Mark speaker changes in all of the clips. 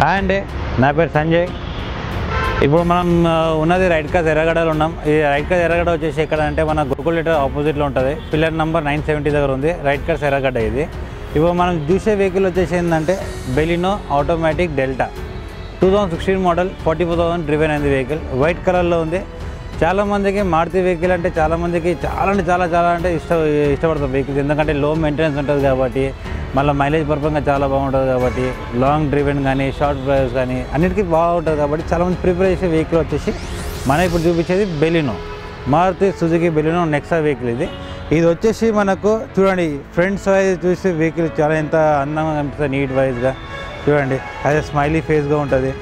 Speaker 1: Hi అండి, నా పేరు సంజయ్. ఇప్పుడు మనం ఉన్నది రైట్ కాస్ ఎర్రగడ్డలో ఉన్నాం. ఈ రైట్ కాస్ ఎర్రగడ్డ వచ్చేసి ఎక్కడ అంటే మన గురుకుల్ థియేటర్ ఆపోజిట్లో ఉంటుంది. పిల్లర్ నెంబర్ 970 దగ్గర ఉంది రైట్ కాస్ ఎర్రగడ్డ. ఇది ఇప్పుడు మనం చూసే వెహికల్ వచ్చేసి ఏంటంటే Baleno automatic delta 2016 model, 44,000 driven అయింది. వెహికల్ వైట్ కలర్లో ఉంది. చాలామందికి మారుతి వెహికల్ అంటే చాలామందికి చాలా అంటే ఇష్టపడతారు వెహికల్స్. ఎందుకంటే లో మెయింటెనెన్స్ ఉంటుంది కాబట్టి, మళ్ళీ మైలేజ్ పర్పంగా చాలా బాగుంటుంది కాబట్టి, లాంగ్ డ్రివెన్ కానీ షార్ట్ డ్రైవ్స్ కానీ అన్నిటికీ బాగుంటుంది కాబట్టి చాలామంది ప్రిఫర్ చేసే వెహికల్ వచ్చేసి మనం ఇప్పుడు చూపించేది Baleno, Maruti Suzuki Baleno Nexa vehicle. ఇది వచ్చేసి మనకు చూడండి ఫ్రంట్ వైజ్ చూసే వెహికల్ చాలా ఎంత అందంగా కనిపిస్తుంది, నీట్ వైజ్గా చూడండి. అదే స్మైలీ ఫేస్గా ఉంటుంది.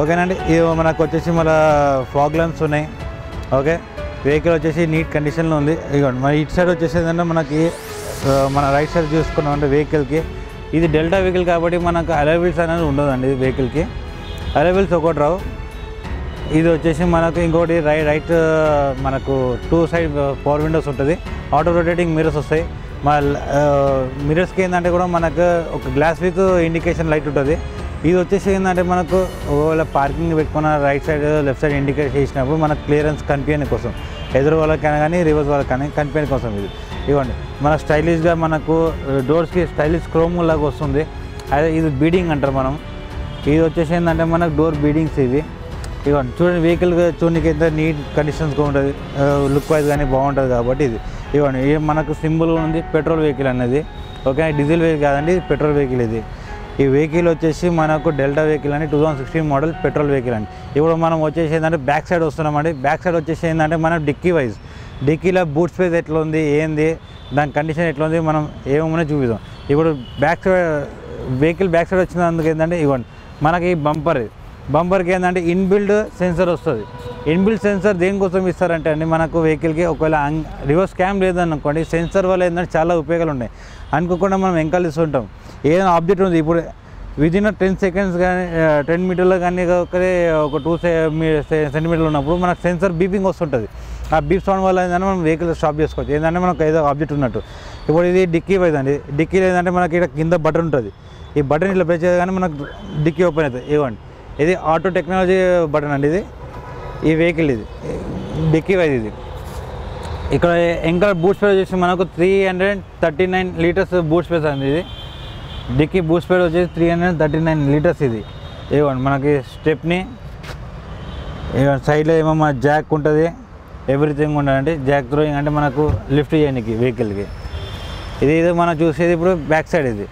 Speaker 1: ఓకేనండి. ఇది మనకు వచ్చేసి మన ఫాగ్ ల్యాంప్స్ ఉన్నాయి. ఓకే, వెహికల్ వచ్చేసి నీట్ కండిషన్లో ఉంది. ఇదిగోండి మన ఇటు సైడ్ వచ్చేసి ఏంటంటే మనకి మన రైట్ సైడ్ చూసుకున్నామంటే వెహికల్కి ఇది డెల్టా వెహికల్ కాబట్టి మనకు అలైవిల్స్ అనేది ఉండదండి. వెహికల్కి అలైవిల్స్ ఒకటి రావు. ఇది వచ్చేసి మనకు ఇంకోటి రైట్ మనకు 2 సైడ్ పవర్ విండోస్ ఉంటుంది. ఆటో రొటేటింగ్ మిరర్స్ వస్తాయి. మన మిరర్స్కి ఏంటంటే కూడా మనకు ఒక గ్లాస్ విత్ ఇండికేషన్ లైట్ ఉంటుంది. ఇది వచ్చేసి ఏంటంటే మనకు ఒకవేళ పార్కింగ్ పెట్టుకున్న right side left side indicate చేసినప్పుడు మనకు క్లియరెన్స్ కనిపించని కోసం, ఎదురు వాళ్ళకైనా కానీ రివర్స్ వాళ్ళకి కానీ కనిపించని కోసం ఇది ఇవ్వండి. మన స్టైలిష్గా మనకు డోర్స్కి స్టైలిష్ క్రోమ్ లాగా వస్తుంది. అదే ఇది బీడింగ్ అంటారు మనం. ఇది వచ్చేసి ఏంటంటే మనకు డోర్ బీడింగ్స్ ఇవి ఇవ్వండి. చూడండి వెహికల్ చూడడానికి ఎంత నీట్ కండిషన్స్గా ఉంటుంది, లుక్ వైజ్ కానీ బాగుంటుంది కాబట్టి ఇది ఇవ్వండి. ఇది మనకు సింబల్ ఉంది పెట్రోల్ వెహికల్ అనేది. ఓకే, డీజిల్ వెహికల్ కాదండి, ఇది పెట్రోల్ వెహికల్. ఇది ఈ వెహికల్ వచ్చేసి మనకు డెల్టా వెహికల్ అని 2016 మోడల్ పెట్రోల్ వెహికల్ అండి. ఇప్పుడు మనం వచ్చేసి ఏంటంటే బ్యాక్ సైడ్ వస్తున్నామండి. బ్యాక్ సైడ్ వచ్చేసి ఏంటంటే మనం డిక్కీ వైజ్, డిక్కీలో బూట్ స్పేస్ ఎట్లా ఉంది, ఏంది దాని కండిషన్ ఎట్లా ఉంది మనం ఏమన్నా చూపిద్దాం. ఇప్పుడు back side vehicle back side వచ్చినందుకు ఏంటంటే ఇవ్వండి మనకి బంపర్కి ఏంటంటే ఇన్బిల్డ్ సెన్సర్ వస్తుంది. ఇన్బిల్డ్ సెన్సర్ దేనికోసం ఇస్తారంటే అండి మనకు వెహికల్కి ఒకవేళ రివర్స్ క్యామ్ లేదనుకోండి సెన్సర్ వల్ల ఏంటంటే చాలా ఉపయోగాలు ఉన్నాయి. అనుకోకుండా మనం వెంకాల ఇస్తుంటాం, ఏదైనా ఆబ్జెక్ట్ ఉంది ఇప్పుడు విదిన్ 10 సెకండ్స్ కానీ 10 మీటర్లో కానీ ఒకరే ఒక 2 సెంటీమీటర్లు ఉన్నప్పుడు మనకు సెన్సర్ బీపింగ్ వస్తుంటుంది. ఆ బీప్ సౌండ్ వల్ల ఏంటంటే మనం వెహికల్ స్టాప్ చేసుకోవచ్చు. ఏంటంటే మనకు ఏదో ఆబ్జెక్ట్ ఉన్నట్టు. ఇప్పుడు ఇది డిక్కీ వైజ్ అండి. డిక్కీ ఏంటంటే మనకి ఇక్కడ కింద బటన్ ఉంటుంది. ఈ బటన్ ఇట్లా ప్రెస్ చేయగానే మనకు డిక్కీ ఓపెన్ అవుతుంది. ఇవ్వండి ఇది ఆటో టెక్నాలజీ బటన్ అండి. ఈ వెహికల్ ఇది డిక్కీ వైజ్. ఇది ఇక్కడ ఇంకా బూట్ స్పేస్ వచ్చేసి మనకు 339 లీటర్స్ బూట్ స్పేస్ అండి. ఇది డిక్కీ బూట్ స్పేస్ వచ్చేసి 339 లీటర్స్. ఇది ఇవ్వండి మనకి స్టెప్ని ఇవ్వండి. సైడ్లో ఏమో మన జాక్ ఉంటుంది, ఎవ్రీథింగ్ ఉంటుందండి. జాక్ త్రోయింగ్ అంటే మనకు లిఫ్ట్ చేయడానికి వెహికల్కి. ఇది మనం చూసేది ఇప్పుడు బ్యాక్ సైడ్. ఇది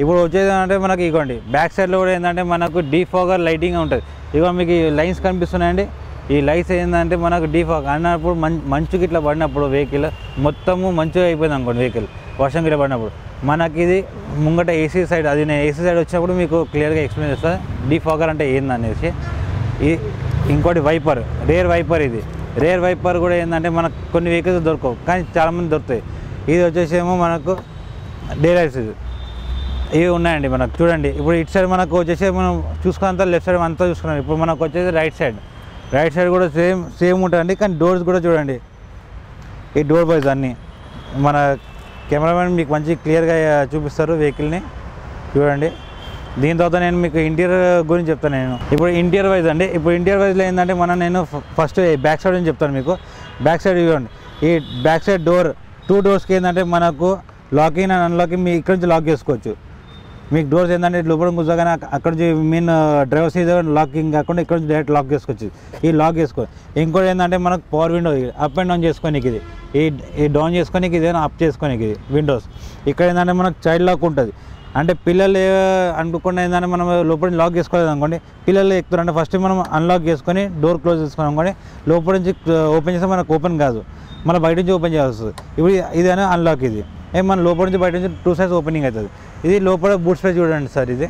Speaker 1: ఇప్పుడు వచ్చేది అంటే మనకి ఇవ్వండి బ్యాక్ సైడ్లో కూడా ఏంటంటే మనకు డీఫాగర్ లైటింగ్ ఉంటుంది. ఇవ్వండి మీకు ఈ లైన్స్ కనిపిస్తున్నాయండి. ఈ లైట్స్ ఏంటంటే మనకు డీఫాగ్ అన్నప్పుడు మంచుకి ఇట్లా పడినప్పుడు వెహికల్ మొత్తము మంచిగా అయిపోయింది అనుకోండి. వెహికల్ వర్షం ఇట్లా పడినప్పుడు మనకి ఇది ముంగట ఏసీ సైడ్, అది నేను ఏసీ సైడ్ వచ్చినప్పుడు మీకు క్లియర్గా ఎక్స్ప్లెయిన్ చేస్తాను డీఫాగర్ అంటే ఏందనేసి. ఇంకోటి వైపర్, రేర్ వైపర్. ఇది రేర్ వైపర్ కూడా ఏంటంటే మనకు కొన్ని వెహికల్స్ దొరకవు కానీ చాలామంది దొరుకుతాయి. ఇది వచ్చేసి ఏమో మనకు డే లైట్స్ ఇవి ఉన్నాయండి మనకు. చూడండి ఇప్పుడు ఇటు సైడ్ మనకు వచ్చేసి మనం చూసుకున్నంత లెఫ్ట్ సైడ్ అంతా చూసుకున్నాం. ఇప్పుడు మనకు వచ్చేసి రైట్ సైడ్ కూడా సేమ్ ఉంటుందండి. కానీ డోర్స్ కూడా చూడండి, ఈ డోర్ వైజ్ అన్నీ మన కెమెరామెన్ మీకు మంచి క్లియర్గా చూపిస్తారు వెహికల్ని. చూడండి దీని తర్వాత నేను మీకు ఇంటీరియర్ గురించి చెప్తాను. నేను ఇప్పుడు ఇంటీరియర్ వైజ్ అండి. ఇప్పుడు ఇంటీరియర్ వైజ్లో ఏంటంటే నేను ఫస్ట్ బ్యాక్ సైడ్ అని చెప్తాను మీకు. బ్యాక్ సైడ్ ఇవ్వండి. ఈ బ్యాక్ సైడ్ డోర్ 2 డోర్స్కి ఏంటంటే మనకు లాకింగ్ అండ్ అన్లాకింగ్ మీ ఇక్కడ నుంచి లాక్ చేసుకోవచ్చు. మీకు డోర్స్ ఏంటంటే లోపల కూర్చోగానే అక్కడ నుంచి మెయిన్ డ్రైవర్ సీట్ లాకింగ్ కాకుండా ఇక్కడ నుంచి డైరెక్ట్ లాక్ చేసుకోవచ్చు. ఈ లాక్ చేసుకో. ఇంకోటి ఏంటంటే మనకు power window up and down చేసుకోనికి, ఇది ఈ డౌన్ చేసుకోనికి, ఇదేనా అప్ చేసుకోనికి ఇది విండోస్. ఇక్కడ ఏంటంటే మనకు చైల్డ్ లాక్ ఉంటుంది. అంటే పిల్లలు అనుకోకుండా ఏంటంటే మనం లోపల లాక్ చేసుకోలేదు అనుకోండి, పిల్లలు ఎక్కుతారంటే ఫస్ట్ మనం అన్లాక్ చేసుకొని డోర్ క్లోజ్ చేసుకుని అనుకోండి, లోపల నుంచి ఓపెన్ చేస్తే మనకు ఓపెన్ కాదు, మన బయట నుంచి ఓపెన్ చేయాల్సి వస్తుంది. ఇప్పుడు ఇదైనా అన్లాక్. ఇది మన లోపల నుంచి బయట నుంచి 2 సైడ్స్ ఓపెనింగ్ అవుతుంది. ఇది లోపల బూట్ స్పేస్ చూడండి సార్. ఇది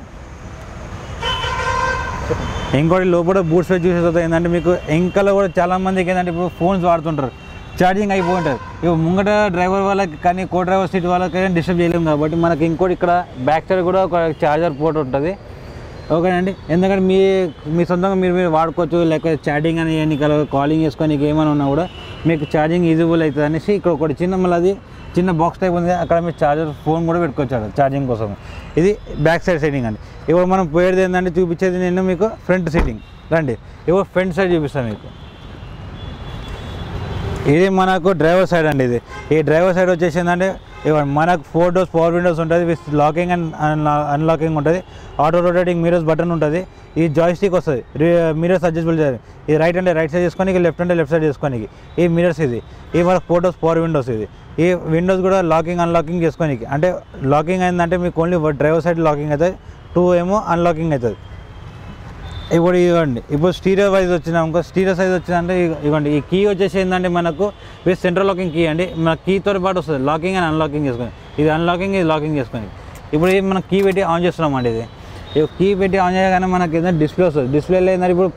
Speaker 1: ఇంకోటి లోపల బూట్ స్పేస్ చూసే తర్వాత ఏంటంటే మీకు ఇంకలో కూడా చాలామందికి ఏంటంటే ఇప్పుడు ఫోన్స్ వాడుతుంటారు, ఛార్జింగ్ అయిపోయి ఉంటుంది. ఇప్పుడు ముంగట డ్రైవర్ వాళ్ళకి కానీ కో డ్రైవర్ సీట్ వాళ్ళకి డిస్టర్బ్ చేయలేము కాబట్టి మనకి ఇంకోటి ఇక్కడ బ్యాక్ సైడ్ కూడా ఒక ఛార్జర్ పోర్ట్ ఉంటుంది. ఓకేనండి. ఎందుకంటే మీ సొంతంగా మీరు వాడుకోవచ్చు, లేకపోతే చాటింగ్ అని కాలింగ్ చేసుకోనికి ఏమైనా ఉన్నా కూడా మీకు ఛార్జింగ్ ఈజీబుల్ అవుతుంది అనేసి ఇక్కడ ఒకటి చిన్న మళ్ళీ అది చిన్న బాక్స్ టైప్ ఉంది, అక్కడ మీరు ఛార్జర్ ఫోన్ కూడా పెట్టుకోవచ్చు ఛార్జింగ్ కోసం. ఇది బ్యాక్ సైడ్ సీటింగ్ అండి. ఇప్పుడు మనం పోయేది ఏంటంటే చూపించేది నేను మీకు ఫ్రంట్ సీటింగ్. రండి ఇప్పుడు ఫ్రంట్ సైడ్ చూపిస్తాను మీకు. ఇది మనకు డ్రైవర్ సైడ్ అండి. ఇది ఈ డ్రైవర్ సైడ్ వచ్చేసి ఏంటంటే మనకు 4 doors పవర్ విండోస్ ఉంటుంది, విత్ లాకింగ్ అండ్ అన్లాకింగ్ ఉంటుంది. ఆటో రొటేటింగ్ మిరర్స్ బటన్ ఉంటుంది. ఈ జాయిస్టిక్ వస్తుంది, మిరర్స్ అడ్జస్టబుల్ చేయాలి. ఇది రైట్ అంటే రైట్ సైడ్ చేసుకోనికి, లెఫ్ట్ అంటే లెఫ్ట్ సైడ్ చేసుకోనికి. ఈ మిరర్స్ ఇది మనకు 4 doors పవర్ విండోస్. ఇది ఈ విండోస్ కూడా లాకింగ్ అన్లాకింగ్ చేసుకోనికి. అంటే లాకింగ్ అయిందంటే మీకు ఓన్లీ డ్రైవర్ సైడ్ లాకింగ్ అవుతుంది, 2 ఏమో అన్లాకింగ్ అవుతుంది. ఇప్పుడు ఇవ్వండి, ఇప్పుడు స్టీరియో వైజ్ వచ్చినా ఇంకో స్టీరియో సైజ్ వచ్చిందంటే ఇవ్వండి. ఈ కీ వచ్చేసి ఏంటంటే మనకు విత్ సెంట్రల్ లాకింగ్ కీ అండి. మన కీతో పాటు వస్తుంది లాకింగ్ అండ్ అన్లాకింగ్ చేసుకొని. ఇది అన్లాకింగ్, ఇది లాకింగ్ చేసుకొని. ఇప్పుడు ఇది మనం కీ పెట్టి ఆన్ చేస్తున్నాం అండి. ఇది కీ పెట్టి ఆన్ చేయగానే మనకి ఏంటంటే డిస్ప్లే వస్తుంది. డిస్ప్లేలో ఏంటంటే ఇప్పుడు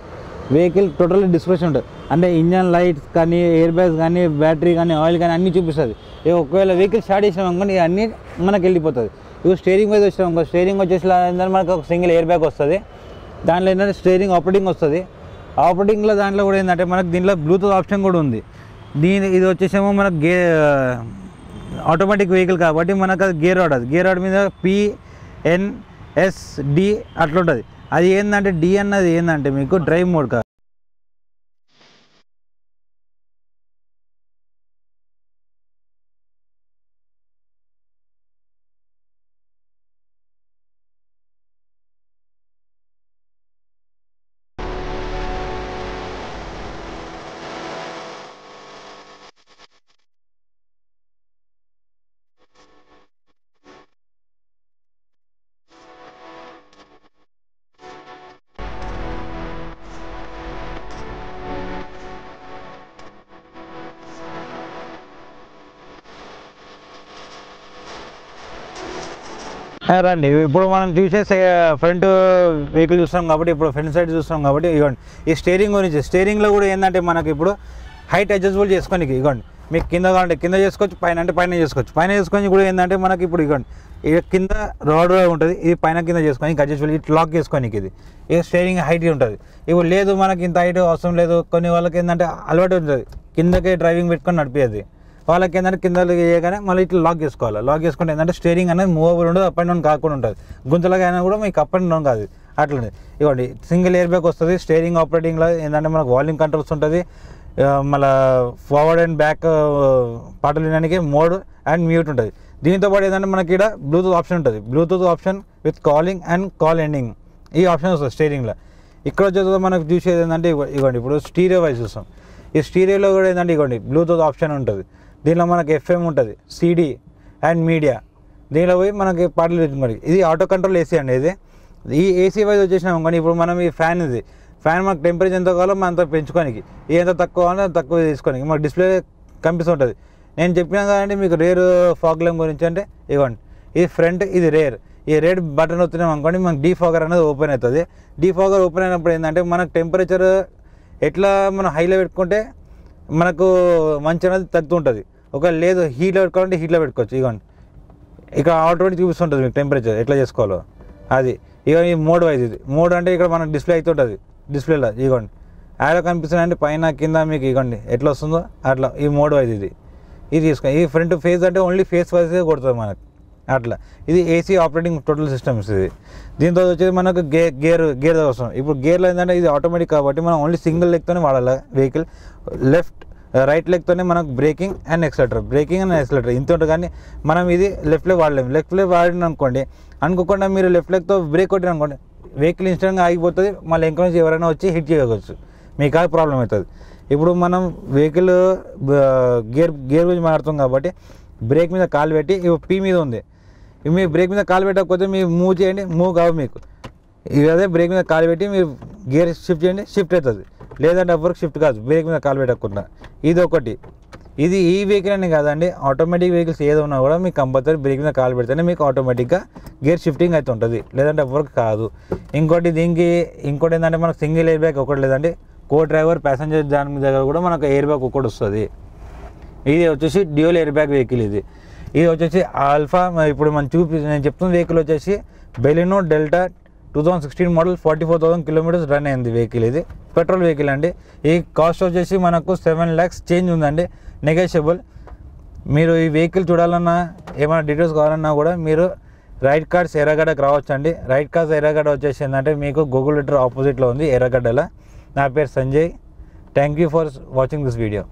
Speaker 1: వెహికల్ టోటల్లీ డిస్ప్లేస్ ఉంటుంది. అంటే ఇంజన్ లైట్స్ కానీ, ఎయిర్ బ్యాగ్స్ కానీ, బ్యాటరీ కానీ, ఆయిల్ కానీ అన్నీ చూపిస్తుంది. ఒకవేళ వెహికల్ స్టార్ట్ చేసినాం అనుకోండి అన్నీ మనకు వెళ్ళిపోతుంది. ఇప్పుడు స్టీరింగ్ వైజ్ వచ్చినాం అనుకో, స్టీరింగ్ వచ్చేసి ఏంటంటే మనకు ఒక సింగిల్ ఎయిర్ బ్యాగ్ వస్తుంది. దాంట్లో ఏంటంటే స్టీరింగ్ ఆపరేటింగ్ వస్తుంది. ఆపరేటింగ్లో దాంట్లో కూడా ఏంటంటే మనకు దీంట్లో బ్లూటూత్ ఆప్షన్ కూడా ఉంది. ఇది వచ్చేసేమో మనకు ఆటోమేటిక్ వెహికల్ కాబట్టి మనకు అది గేర్ రాడ్. అది గేర్ రాడ్ మీద PNSD అట్లా ఉంటుంది. అది ఏంటంటే D అన్నది ఏంటంటే మీకు డ్రైవ్ మోడ్ కాదు. రండి ఇప్పుడు మనం చూసే ఫ్రంట్ వెహికల్ చూస్తాం కాబట్టి, ఇప్పుడు ఫ్రంట్ సైడ్ చూస్తాం కాబట్టి ఇవ్వండి. ఈ స్టీరింగ్ గురించి, స్టీరింగ్లో కూడా ఏంటంటే మనకి ఇప్పుడు హైట్ అడ్జస్టబుల్ చేసుకోండి. ఇవ్వండి మీకు కింద కావాలంటే కింద చేసుకోవచ్చు, పైన అంటే పైన చేసుకోవచ్చు. పైన చేసుకొని కూడా ఏంటంటే మనకి ఇప్పుడు ఇవ్వండి ఇది కింద రాడ్ ఉంటుంది, ఇది పైన కింద చేసుకొని అడ్జస్టబుల్ ఇట్లా లాక్ చేసుకోనికి. ఇది స్టీరింగ్ హైట్ ఉంటుంది. ఇప్పుడు లేదు మనకి ఇంత హైట్ అవసరం లేదు, కొన్ని వాళ్ళకి ఏంటంటే అలవాటు ఉంటుంది కిందకే డ్రైవింగ్ పెట్టుకొని నడిపేది. వాళ్ళకి ఏంటంటే కింద చేయగానే మళ్ళీ ఇట్లా లాక్ చేసుకోవాలి. లాక్ చేసుకుంటే ఏంటంటే స్టీరింగ్ అనేది మూవబుల్ ఉండదు, అప్ అండ్ డౌన్ కాకుండా ఉంటుంది. గుంతలుగా అయినా కూడా మీకు అప్ అండ్ డౌన్ కాదు. అట్లనే ఇవ్వండి సింగిల్ ఎయిర్ బ్యాగ్ వస్తుంది. స్టీరింగ్ ఆపరేటింగ్లో ఏంటంటే మనకు వాల్యూమ్ కంట్రోల్స్ ఉంటుంది. మళ్ళీ ఫార్వర్డ్ అండ్ బ్యాక్ పాటలు వినడానికి మోడ్ అండ్ మ్యూట్ ఉంటుంది. దీంతో పాటు ఏంటంటే మనకి ఇక్కడ బ్లూటూత్ ఆప్షన్ ఉంటుంది. Bluetooth option with calling and call ending ఈ ఆప్షన్ వస్తుంది స్టీరింగ్లో. ఇక్కడ వచ్చేది మనకు చూసేది ఏంటంటే ఇవ్వండి ఇప్పుడు స్టీరియో వైజ్ చూస్తాం. ఈ స్టీరియోలో కూడా ఏంటంటే ఇవ్వండి బ్లూటూత్ ఆప్షన్ ఉంటుంది. దీనిలో మనకి FM ఉంటుంది, CD అండ్ మీడియా. దీనిలో పోయి మనకి పాటలు పెట్టుకోండి. ఇది ఆటో కంట్రోల్ AC అండి. ఇది ఈ AC వైజ్ వచ్చేసినాం కానీ ఇప్పుడు మనం ఈ ఫ్యాన్ మనకు టెంపరేచర్ ఎంత కావాలో మనం అంత పెంచుకోనికి, ఎంత తక్కువ అంటే తక్కువ తీసుకోనికి మనకు డిస్ప్లే కనిపిస్తుంటుంది. నేను చెప్పినా కదండి మీకు రేర్ ఫాగ్ ల్యాంప్ గురించి. అంటే ఇవ్వండి ఇది ఫ్రంట్, ఇది రేర్. ఈ రెడ్ బటన్ వచ్చినాం అనుకోండి మనకు డీఫాగర్ అనేది ఓపెన్ అవుతుంది. డీఫాగర్ ఓపెన్ అయినప్పుడు ఏంటంటే మనకు టెంపరేచర్ ఎట్లా మనం హైలో పెట్టుకుంటే మనకు మంచి అనేది తగ్గుతుంటుంది. ఒకవేళ లేదు హీట్లో పెట్టుకోవాలంటే హీట్లో పెట్టుకోవచ్చు. ఇవ్వండి ఇక్కడ ఆటోమేటిక్ చూపిస్తుంటుంది మీకు టెంపరేచర్ ఎట్లా చేసుకోవాలో అది. ఇక ఈ మోడ్ వైజ్ ఇది మోడ్ అంటే ఇక్కడ మనకు డిస్ప్లే అవుతుంటుంది. డిస్ప్లేలో ఇవ్వండి యారో కనిపిస్తుంది అంటే పైన కింద మీకు ఇవ్వండి ఎట్లా వస్తుందో అట్లా ఈ మోడ్ వైజ్ ఇది తీసుకోండి. ఈ ఫ్రంట్ ఫేస్ అంటే ఓన్లీ ఫేస్ వైజ్ కొడుతుంది మనకు అట్లా. ఇది AC ఆపరేటింగ్ టోటల్ సిస్టమ్స్. ఇది దీంతో వచ్చేది మనకు గేర్ అవసరం. ఇప్పుడు గేర్లో ఏంటంటే ఇది ఆటోమేటిక్ కాబట్టి మనం ఓన్లీ సింగిల్ లెగ్తోనే వాడాలి వెహికల్. రైట్ లెగ్తోనే మనకు బ్రేకింగ్ అండ్ ఎక్సలేటర్ ఇంత ఉంటుంది. కానీ మనం ఇది లెఫ్ట్ లెగ్ వాడలేము. లెఫ్ట్ లెగ్ వాడిన అనుకోకుండా మీరు లెఫ్ట్ లెగ్తో బ్రేక్ కొట్టిన అనుకోండి వెహికల్ ఇన్స్టెంట్గా ఆగిపోతుంది. మళ్ళీ ఇంకో నుంచి ఎవరైనా వచ్చి హిట్ చేయవచ్చు, మీకు అది ప్రాబ్లం అవుతుంది. ఇప్పుడు మనం వెహికల్ గేర్ గురించి మాట్లాడుతాం కాబట్టి బ్రేక్ మీద కాలు పెట్టి ఇప్పుడు P మీద ఉంది. మీ బ్రేక్ మీద కాలు పెట్టకపోతే మీరు మూవ్ చేయండి, మూవ్ కావు మీకు. అదే బ్రేక్ మీద కాలు పెట్టి మీరు గేర్ షిఫ్ట్ చేయండి, షిఫ్ట్ అవుతుంది. లేదంటే ఎవరికి షిఫ్ట్ కాదు బ్రేక్ మీద కాలు పెట్టకుండా. ఇది ఒకటి. ఇది ఈ వెహికల్ అని కాదండి, ఆటోమేటిక్ వెహికల్స్ ఏదో ఉన్నా కూడా మీకు కంపల్సరీ బ్రేక్ మీద కాలు పెడితేనే మీకు ఆటోమేటిక్గా గేర్ షిఫ్టింగ్ అయితే ఉంటుంది, లేదంటే ఎవరికి కాదు. ఇంకోటి ఏంటంటే మనకు సింగిల్ ఎయిర్ బ్యాగ్ ఒకటి లేదంటే డ్రైవర్ ప్యాసింజర్ దాని దగ్గర కూడా మనకు ఎయిర్ బ్యాగ్ ఒకటి వస్తుంది. ఇది వచ్చేసి డ్యూయల్ ఎయిర్ బ్యాగ్ వెహికల్. ఇది వచ్చేసి ఆల్ఫా. ఇప్పుడు నేను చెప్తున్న వెహికల్ వచ్చేసి Baleno delta 2016 model 44,000 kilometres run అయింది వెహికల్. ఇది పెట్రోల్ వెహికల్ అండి. ఈ కాస్ట్ వచ్చేసి మనకు 7 lakhs చేంజ్ ఉందండి, నెగోషియబుల్. మీరు ఈ వెహికల్ చూడాలన్నా ఏమైనా డీటెయిల్స్ కావాలన్నా కూడా మీరు రైట్ కార్స్ ఎర్రగడ్డకు రావచ్చండి. రైట్ కార్స్ ఎర్రగడ్డ వచ్చేసి ఏంటంటే మీకు గూగుల్ లెటర్ ఆపోజిట్లో ఉంది ఎర్రగడ్డలో. నా పేరు Sanjay. Thank you for watching this video.